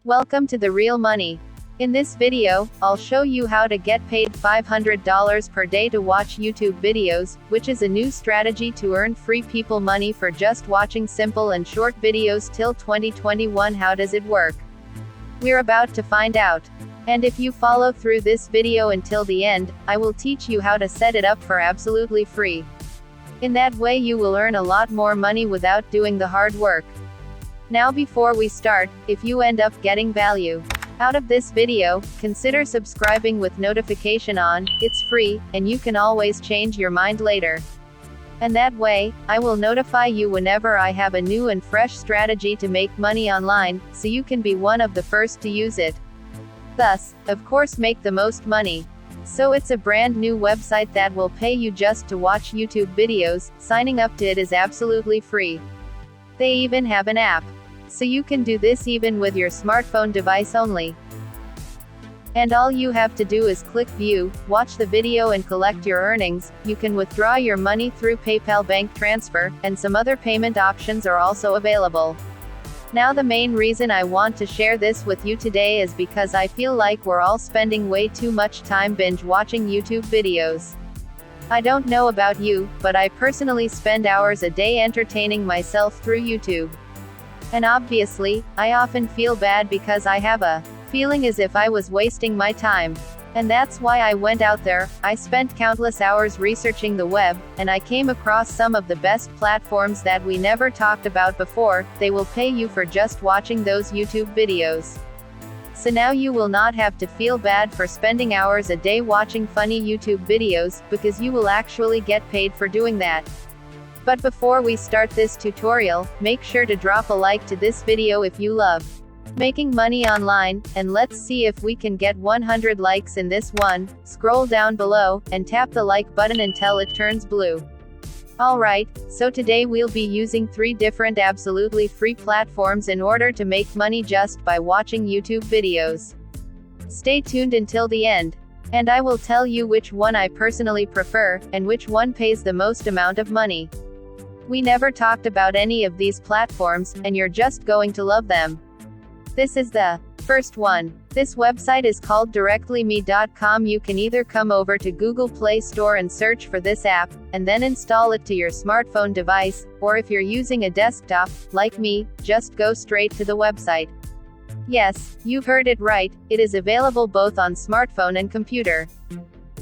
Welcome to The Real Money. In this video, I'll show you how to get paid $500 per day to watch YouTube videos, which is a new strategy to earn free people money for just watching simple and short videos till 2021. How does it work? We're about to find out. And if you follow through this video until the end, I will teach you how to set it up for absolutely free. In that way you will earn a lot more money without doing the hard work. Now before we start, if you end up getting value out of this video, consider subscribing with notification on. It's free, and you can always change your mind later. And that way, I will notify you whenever I have a new and fresh strategy to make money online, so you can be one of the first to use it. Thus, of course, make the most money. So it's a brand new website that will pay you just to watch YouTube videos. Signing up to it is absolutely free. They even have an app. So you can do this even with your smartphone device only. And all you have to do is click view, watch the video and collect your earnings. You can withdraw your money through PayPal bank transfer, and some other payment options are also available. Now the main reason I want to share this with you today is because I feel like we're all spending way too much time binge watching YouTube videos. I don't know about you, but I personally spend hours a day entertaining myself through YouTube. And obviously, I often feel bad because I have a feeling as if I was wasting my time. And that's why I went out there. I spent countless hours researching the web, and I came across some of the best platforms that we never talked about before. They will pay you for just watching those YouTube videos. So now you will not have to feel bad for spending hours a day watching funny YouTube videos, because you will actually get paid for doing that. But before we start this tutorial, make sure to drop a like to this video if you love making money online, and let's see if we can get 100 likes in this one. Scroll down below, and tap the like button until it turns blue. Alright, so today we'll be using 3 different absolutely free platforms in order to make money just by watching YouTube videos. Stay tuned until the end, and I will tell you which one I personally prefer, and which one pays the most amount of money. We never talked about any of these platforms, and you're just going to love them. This is the first one. This website is called directlyme.com. You can either come over to Google Play Store and search for this app, and then install it to your smartphone device, or if you're using a desktop, like me, just go straight to the website. Yes, you've heard it right, it is available both on smartphone and computer.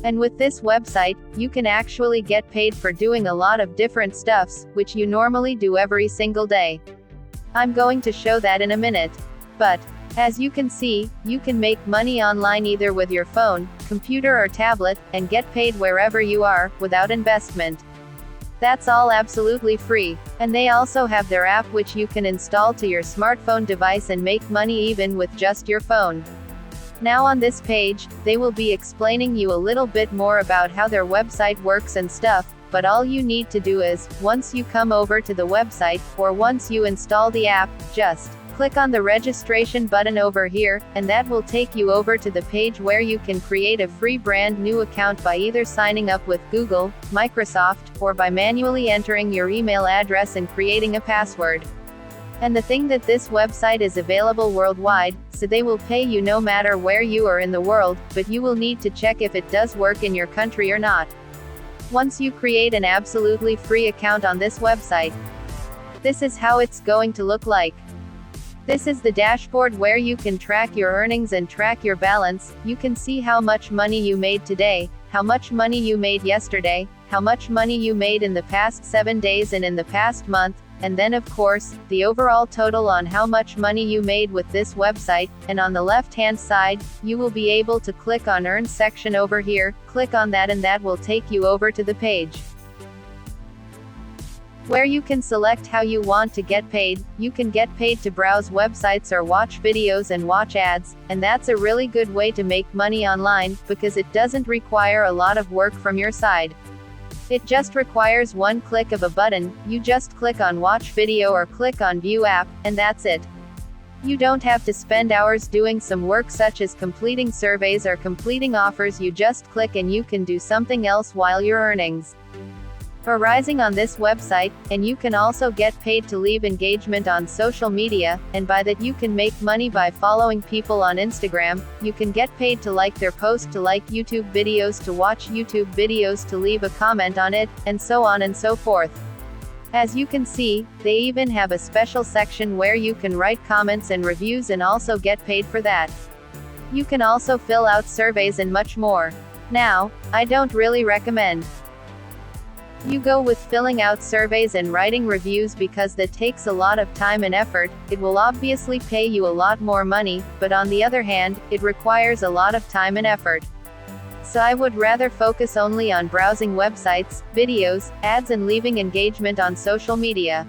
And with this website, you can actually get paid for doing a lot of different stuffs, which you normally do every single day. I'm going to show that in a minute. But, as you can see, you can make money online either with your phone, computer or tablet, and get paid wherever you are, without investment. That's all absolutely free. And they also have their app which you can install to your smartphone device and make money even with just your phone. Now on this page, they will be explaining you a little bit more about how their website works and stuff, but all you need to do is, once you come over to the website, or once you install the app, just click on the registration button over here, and that will take you over to the page where you can create a free brand new account by either signing up with Google, Microsoft, or by manually entering your email address and creating a password. And the thing that this website is available worldwide, so they will pay you no matter where you are in the world, but you will need to check if it does work in your country or not. Once you create an absolutely free account on this website, this is how it's going to look like. This is the dashboard where you can track your earnings and track your balance. You can see how much money you made today, how much money you made yesterday, how much money you made in the past 7 days and in the past month, and then of course, the overall total on how much money you made with this website. And on the left hand side, you will be able to click on Earn section over here. Click on that and that will take you over to the page where you can select how you want to get paid. You can get paid to browse websites or watch videos and watch ads, and that's a really good way to make money online, because it doesn't require a lot of work from your side. It just requires one click of a button. You just click on watch video or click on view app, and that's it. You don't have to spend hours doing some work such as completing surveys or completing offers. You just click and you can do something else while you're earnings. arising on this website, and you can also get paid to leave engagement on social media, and by that you can make money by following people on Instagram, you can get paid to like their post, to like YouTube videos, to watch YouTube videos, to leave a comment on it, and so on and so forth. As you can see, they even have a special section where you can write comments and reviews and also get paid for that. You can also fill out surveys and much more. Now, I don't really recommend you go with filling out surveys and writing reviews because that takes a lot of time and effort. It will obviously pay you a lot more money, but on the other hand, it requires a lot of time and effort. So I would rather focus only on browsing websites, videos, ads and leaving engagement on social media.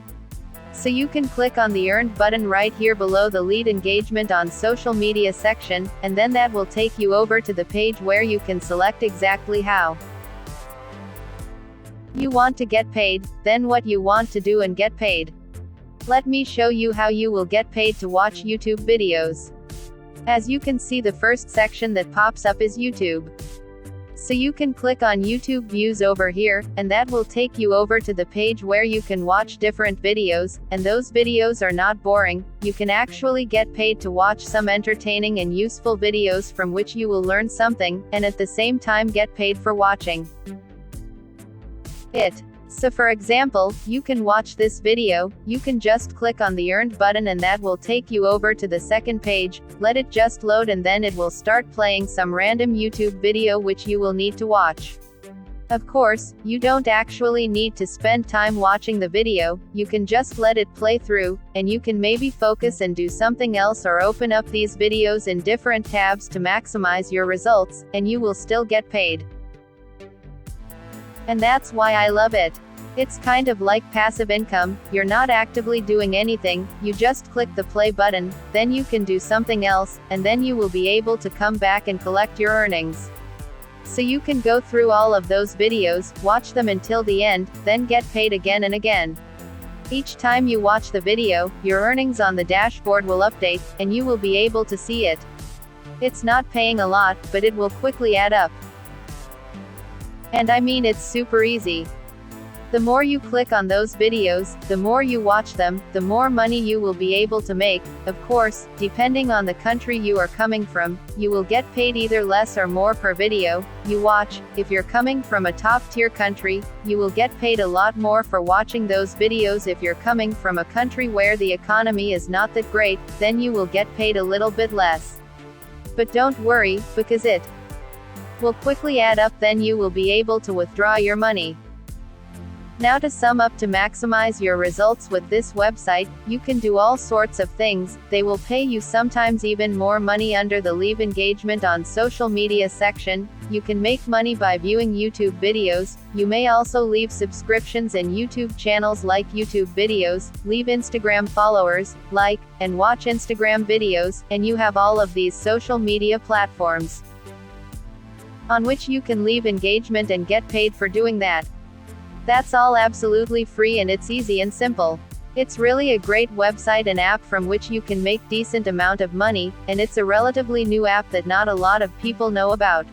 So you can click on the Earned button right here below the Lead Engagement on Social Media section, and then that will take you over to the page where you can select exactly how you want to get paid, then what you want to do and get paid. Let me show you how you will get paid to watch YouTube videos. As you can see, the first section that pops up is YouTube. So you can click on YouTube views over here, and that will take you over to the page where you can watch different videos, and those videos are not boring. You can actually get paid to watch some entertaining and useful videos from which you will learn something, and at the same time get paid for watching it. So for example, you can watch this video, you can just click on the Earned button and that will take you over to the second page, let it just load and then it will start playing some random YouTube video which you will need to watch. Of course, you don't actually need to spend time watching the video, you can just let it play through, and you can maybe focus and do something else or open up these videos in different tabs to maximize your results, and you will still get paid. And that's why I love it. It's kind of like passive income, you're not actively doing anything, you just click the play button, then you can do something else, and then you will be able to come back and collect your earnings. So you can go through all of those videos, watch them until the end, then get paid again and again. Each time you watch the video, your earnings on the dashboard will update, and you will be able to see it. It's not paying a lot, but it will quickly add up. And I mean, it's super easy. The more you click on those videos, the more you watch them, the more money you will be able to make. Of course, depending on the country you are coming from, you will get paid either less or more per video you watch. If you're coming from a top-tier country, you will get paid a lot more for watching those videos. If you're coming from a country where the economy is not that great, then you will get paid a little bit less. But don't worry, because it will quickly add up, then you will be able to withdraw your money. Now to sum up, to maximize your results with this website, you can do all sorts of things. They will pay you sometimes even more money under the Leave Engagement on Social Media section. You can make money by viewing YouTube videos. You may also leave subscriptions in YouTube channels like YouTube videos, leave Instagram followers, like, and watch Instagram videos, and you have all of these social media platforms on which you can leave engagement and get paid for doing that. That's all absolutely free and it's easy and simple. It's really a great website and app from which you can make decent amount of money, and it's a relatively new app that not a lot of people know about.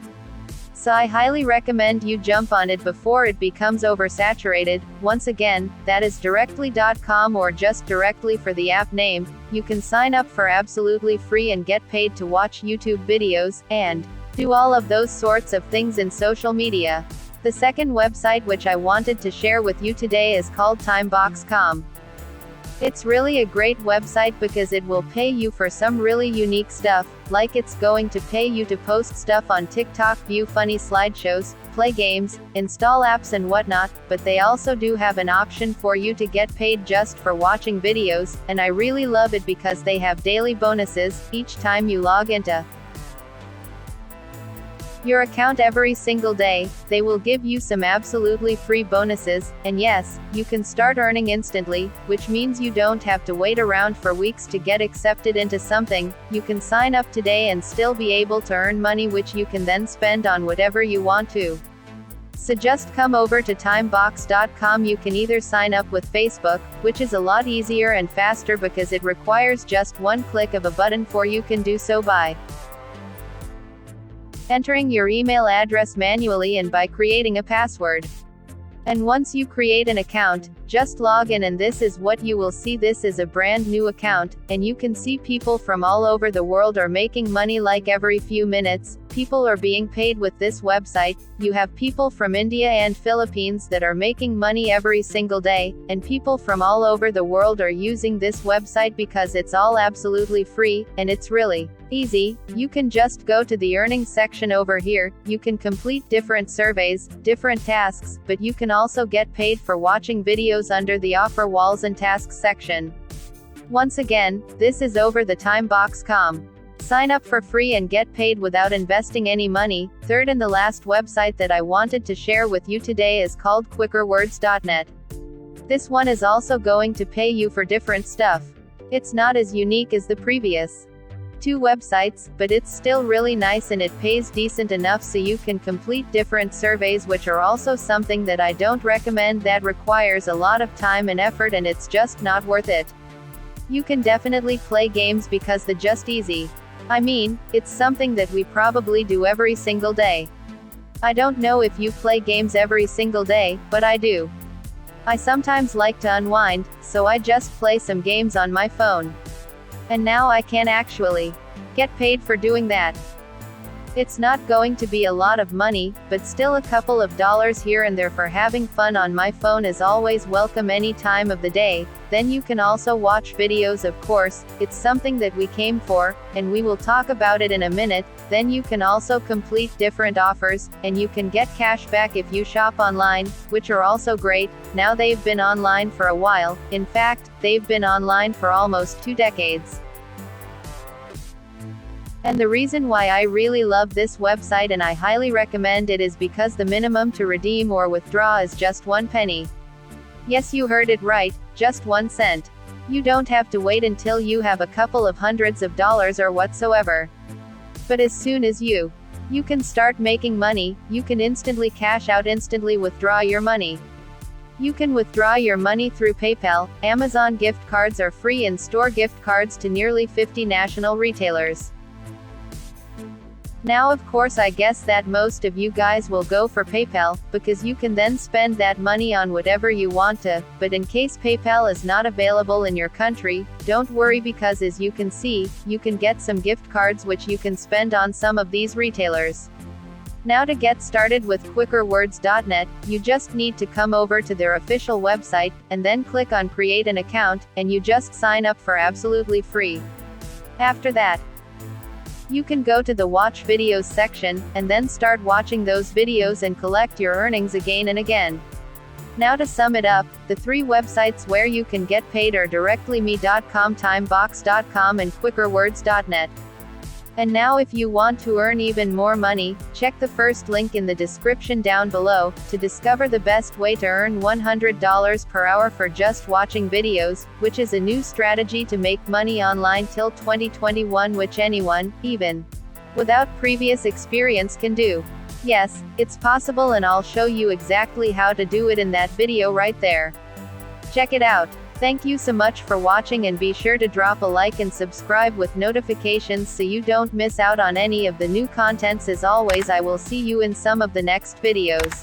So I highly recommend you jump on it before it becomes oversaturated. Once again, that is directly.com, or just directly for the app name. You can sign up for absolutely free and get paid to watch YouTube videos, and do all of those sorts of things in social media. The second website which I wanted to share with you today is called Timebox.com. It's really a great website because it will pay you for some really unique stuff, like it's going to pay you to post stuff on TikTok, view funny slideshows, play games, install apps and whatnot, but they also do have an option for you to get paid just for watching videos, and I really love it because they have daily bonuses each time you log into your account every single day. They will give you some absolutely free bonuses, and yes, you can start earning instantly, which means you don't have to wait around for weeks to get accepted into something. You can sign up today and still be able to earn money which you can then spend on whatever you want to. So just come over to Timebox.com. You can either sign up with Facebook, which is a lot easier and faster because it requires just one click of a button, for you can do so by entering your email address manually and by creating a password. And once you create an account, just log in and this is what you will see. This is a brand new account, and you can see people from all over the world are making money like every few minutes. People are being paid with this website. You have people from India and Philippines that are making money every single day, and people from all over the world are using this website because it's all absolutely free, and it's really easy. You can just go to the earnings section over here. You can complete different surveys, different tasks, but you can also get paid for watching videos under the offer walls and tasks section. Once again, this is overthetimebox.com. Sign up for free and get paid without investing any money. Third and the last website that I wanted to share with you today is called quickerwords.net. This one is also going to pay you for different stuff. It's not as unique as the previous two websites, but it's still really nice and it pays decent enough so you can complete different surveys, which are also something that I don't recommend. That requires a lot of time and effort and it's just not worth it. You can definitely play games because they're just easy. I mean, it's something that we probably do every single day. I don't know if you play games every single day, but I do. I sometimes like to unwind, so I just play some games on my phone. And now I can actually get paid for doing that. It's not going to be a lot of money, but still a couple of dollars here and there for having fun on my phone is always welcome any time of the day. Then you can also watch videos, of course, it's something that we came for, and we will talk about it in a minute. Then you can also complete different offers, and you can get cash back if you shop online, which are also great. Now they've been online for a while, in fact, they've been online for almost 2 decades. And the reason why I really love this website and I highly recommend it is because the minimum to redeem or withdraw is just 1 penny. Yes, you heard it right, just 1 cent. You don't have to wait until you have a couple of hundreds of dollars or whatsoever. But as soon as you can start making money, you can instantly cash out, instantly withdraw your money. You can withdraw your money through PayPal. Amazon gift cards are free and store gift cards to nearly 50 national retailers. Now of course I guess that most of you guys will go for PayPal, because you can then spend that money on whatever you want to, but in case PayPal is not available in your country, don't worry, because as you can see, you can get some gift cards which you can spend on some of these retailers. Now to get started with quickerwords.net, you just need to come over to their official website, and then click on create an account, and you just sign up for absolutely free. After that, you can go to the watch videos section, and then start watching those videos and collect your earnings again and again. Now to sum it up, the 3 websites where you can get paid are directly me.com, timebox.com and quickerwords.net. And now if you want to earn even more money, check the first link in the description down below, to discover the best way to earn $100 per hour for just watching videos, which is a new strategy to make money online till 2021, which anyone, even without previous experience, can do. Yes, it's possible, and I'll show you exactly how to do it in that video right there. Check it out. Thank you so much for watching, and be sure to drop a like and subscribe with notifications so you don't miss out on any of the new contents. As always, I will see you in some of the next videos.